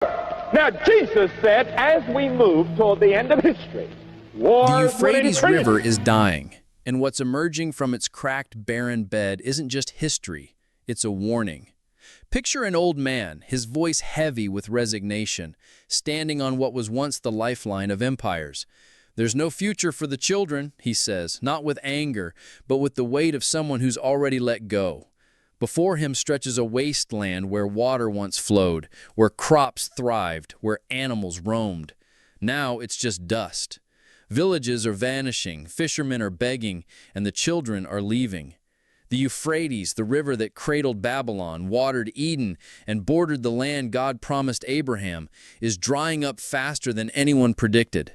Now, Jesus said, as we move toward the end of history, wars The will Euphrates increase. River is dying, and what's emerging from its cracked, barren bed isn't just history, it's a warning. Picture an old man, his voice heavy with resignation, standing on what was once the lifeline of empires. There's no future for the children, he says, not with anger, but with the weight of someone who's already let go. Before him stretches a wasteland where water once flowed, where crops thrived, where animals roamed. Now it's just dust. Villages are vanishing, fishermen are begging, and the children are leaving. The Euphrates, the river that cradled Babylon, watered Eden, and bordered the land God promised Abraham, is drying up faster than anyone predicted.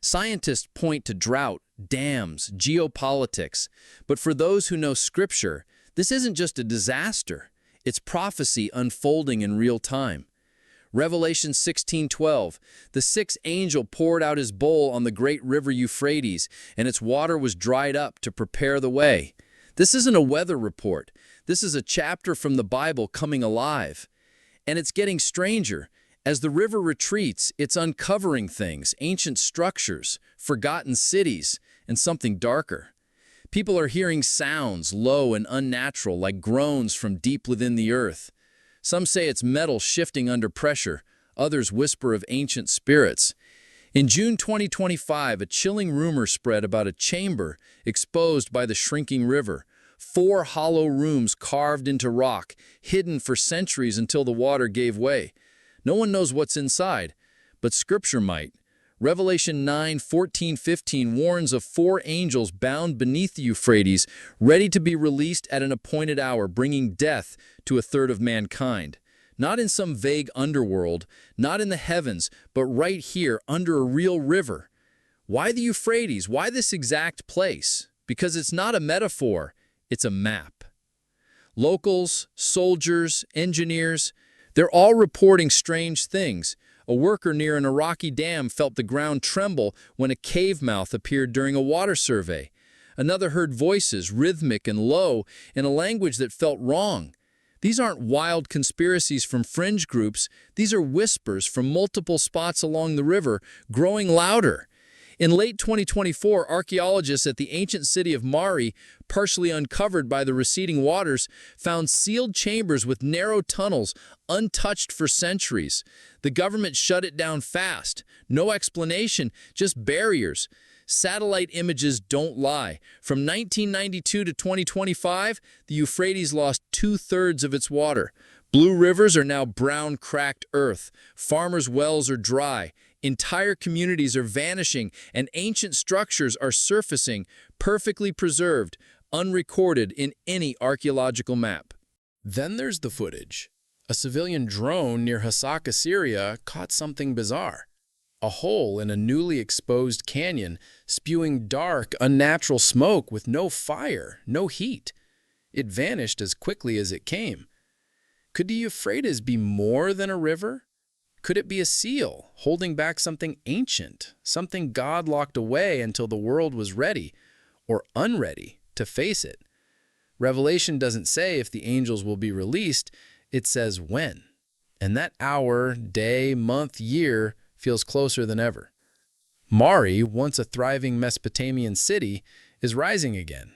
Scientists point to drought, dams, geopolitics, but for those who know Scripture, this isn't just a disaster. It's prophecy unfolding in real time. Revelation 16:12, the sixth angel poured out his bowl on the great river Euphrates, and its water was dried up to prepare the way. This isn't a weather report. This is a chapter from the Bible coming alive. And it's getting stranger. As the river retreats, it's uncovering things, ancient structures, forgotten cities, and something darker. People are hearing sounds, low and unnatural, like groans from deep within the earth. Some say it's metal shifting under pressure. Others whisper of ancient spirits. In June 2025, a chilling rumor spread about a chamber exposed by the shrinking river. 4 hollow rooms carved into rock, hidden for centuries until the water gave way. No one knows what's inside, but Scripture might. Revelation 9:14-15 warns of 4 angels bound beneath the Euphrates, ready to be released at an appointed hour, bringing death to a third of mankind. Not in some vague underworld, not in the heavens, but right here under a real river. Why the Euphrates? Why this exact place? Because it's not a metaphor, it's a map. Locals, soldiers, engineers, they're all reporting strange things. A worker near an Iraqi dam felt the ground tremble when a cave mouth appeared during a water survey. Another heard voices, rhythmic and low, in a language that felt wrong. These aren't wild conspiracies from fringe groups. These are whispers from multiple spots along the river, growing louder. In late 2024, archaeologists at the ancient city of Mari, partially uncovered by the receding waters, found sealed chambers with narrow tunnels, untouched for centuries. The government shut it down fast. No explanation, just barriers. Satellite images don't lie. From 1992 to 2025, the Euphrates lost 2/3 of its water. Blue rivers are now brown, cracked earth. Farmers' wells are dry. Entire communities are vanishing, and ancient structures are surfacing, perfectly preserved, unrecorded in any archaeological map. Then there's the footage. A civilian drone near Hasaka, Syria, caught something bizarre. A hole in a newly exposed canyon, spewing dark, unnatural smoke with no fire, no heat. It vanished as quickly as it came. Could the Euphrates be more than a river? Could it be a seal, holding back something ancient, something God locked away until the world was ready, or unready, to face it? Revelation doesn't say if the angels will be released, it says when. And that hour, day, month, year feels closer than ever. Mari, once a thriving Mesopotamian city, is rising again.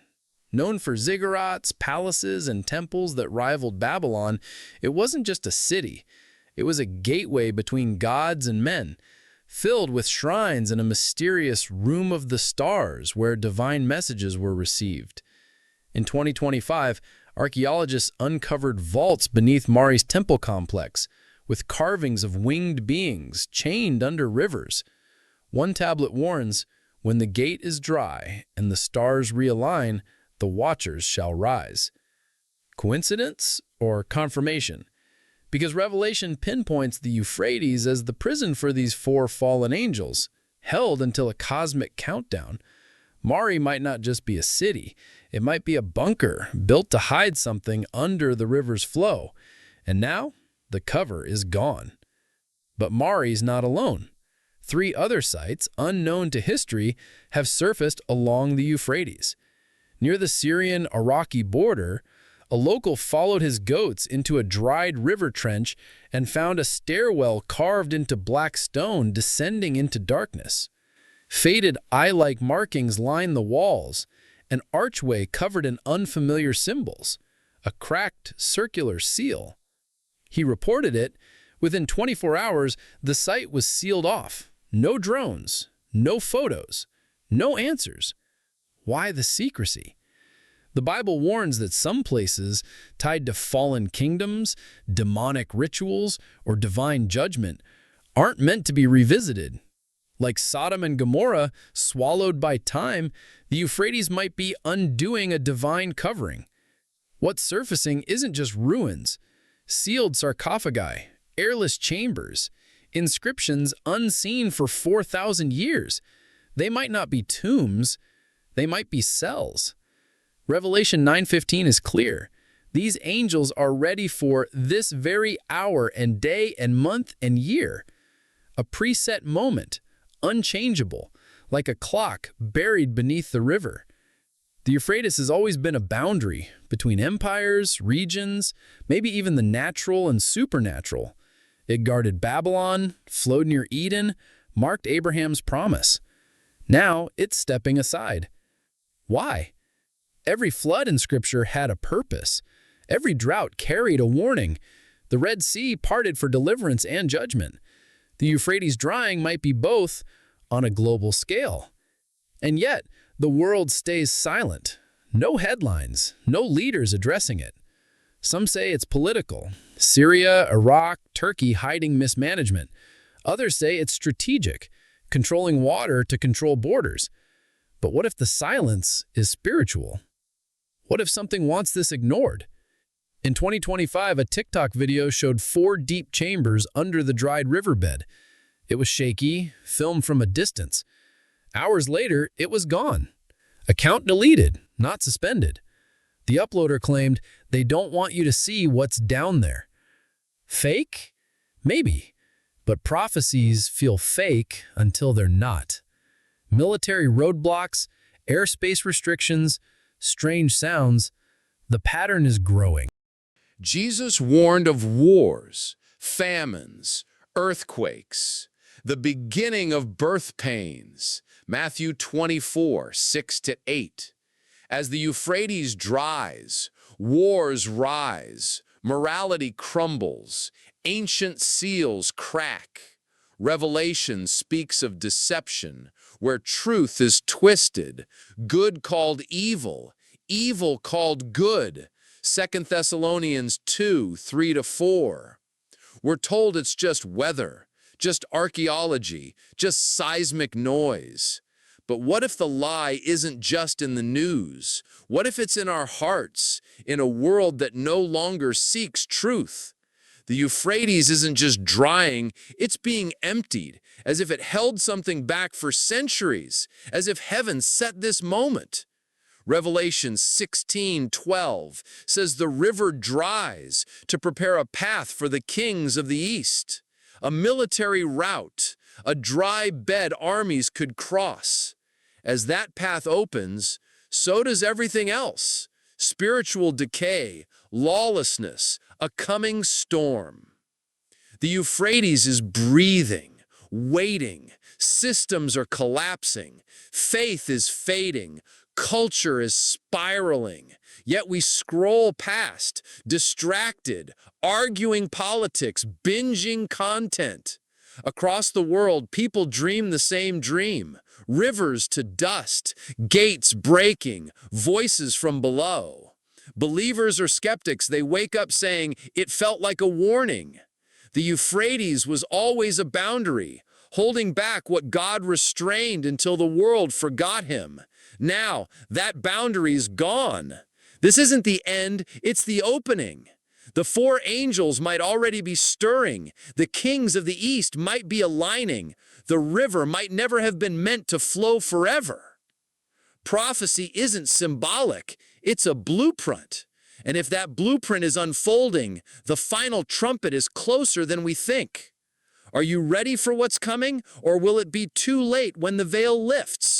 Known for ziggurats, palaces, and temples that rivaled Babylon, it wasn't just a city. It was a gateway between gods and men, filled with shrines and a mysterious room of the stars where divine messages were received. In 2025, archaeologists uncovered vaults beneath Mari's temple complex, with carvings of winged beings chained under rivers. One tablet warns, "When the gate is dry and the stars realign, the watchers shall rise." Coincidence or confirmation? Because Revelation pinpoints the Euphrates as the prison for these 4 fallen angels, held until a cosmic countdown. Mari might not just be a city. It might be a bunker built to hide something under the river's flow. And now, the cover is gone. But Mari's not alone. 3 other sites, unknown to history, have surfaced along the Euphrates. Near the Syrian-Iraqi border, A local followed his goats into a dried river trench and found a stairwell carved into black stone descending into darkness. Faded eye-like markings line the walls, an archway covered in unfamiliar symbols, a cracked circular seal. He reported it. Within 24 hours, the site was sealed off. No drones, no photos, no answers. Why the secrecy? The Bible warns that some places tied to fallen kingdoms, demonic rituals, or divine judgment aren't meant to be revisited. Like Sodom and Gomorrah, swallowed by time, the Euphrates might be undoing a divine covering. What's surfacing isn't just ruins, sealed sarcophagi, airless chambers, inscriptions unseen for 4,000 years. They might not be tombs, they might be cells. Revelation 9:15 is clear. These angels are ready for this very hour and day and month and year. A preset moment, unchangeable, like a clock buried beneath the river. The Euphrates has always been a boundary between empires, regions, maybe even the natural and supernatural. It guarded Babylon, flowed near Eden, marked Abraham's promise. Now it's stepping aside. Why? Every flood in Scripture had a purpose. Every drought carried a warning. The Red Sea parted for deliverance and judgment. The Euphrates drying might be both on a global scale. And yet, the world stays silent. No headlines, no leaders addressing it. Some say it's political. Syria, Iraq, Turkey hiding mismanagement. Others say it's strategic, controlling water to control borders. But what if the silence is spiritual? What if something wants this ignored? In 2025, a TikTok video showed 4 deep chambers under the dried riverbed. It was shaky, filmed from a distance. Hours later, it was gone. Account deleted, not suspended. The uploader claimed they don't want you to see what's down there. Fake? Maybe. But prophecies feel fake until they're not. Military roadblocks, airspace restrictions, strange sounds, the pattern is growing. Jesus warned of wars, famines, earthquakes, the beginning of birth pains, Matthew 24, 6-8. As the Euphrates dries, wars rise, morality crumbles, ancient seals crack. Revelation speaks of deception, where truth is twisted, good called evil, evil called good. 2 Thessalonians 2, 3-4. We're told it's just weather, just archaeology, just seismic noise. But what if the lie isn't just in the news? What if it's in our hearts, in a world that no longer seeks truth? The Euphrates isn't just drying, it's being emptied, as if it held something back for centuries, as if heaven set this moment. Revelation 16:12 says the river dries to prepare a path for the kings of the east. A military route, a dry bed armies could cross. As that path opens, so does everything else. Spiritual decay, lawlessness, a coming storm. The Euphrates is breathing, waiting. Systems are collapsing. Faith is fading. Culture is spiraling. Yet we scroll past, distracted, arguing politics, binging content. Across the world, people dream the same dream. Rivers to dust, gates breaking, voices from below. Believers or skeptics, they wake up saying, it felt like a warning. The Euphrates was always a boundary, holding back what God restrained until the world forgot him. Now, that boundary's gone. This isn't the end, it's the opening. The 4 angels might already be stirring. The kings of the east might be aligning. The river might never have been meant to flow forever. Prophecy isn't symbolic, it's a blueprint. And if that blueprint is unfolding, the final trumpet is closer than we think. Are you ready for what's coming, or will it be too late when the veil lifts?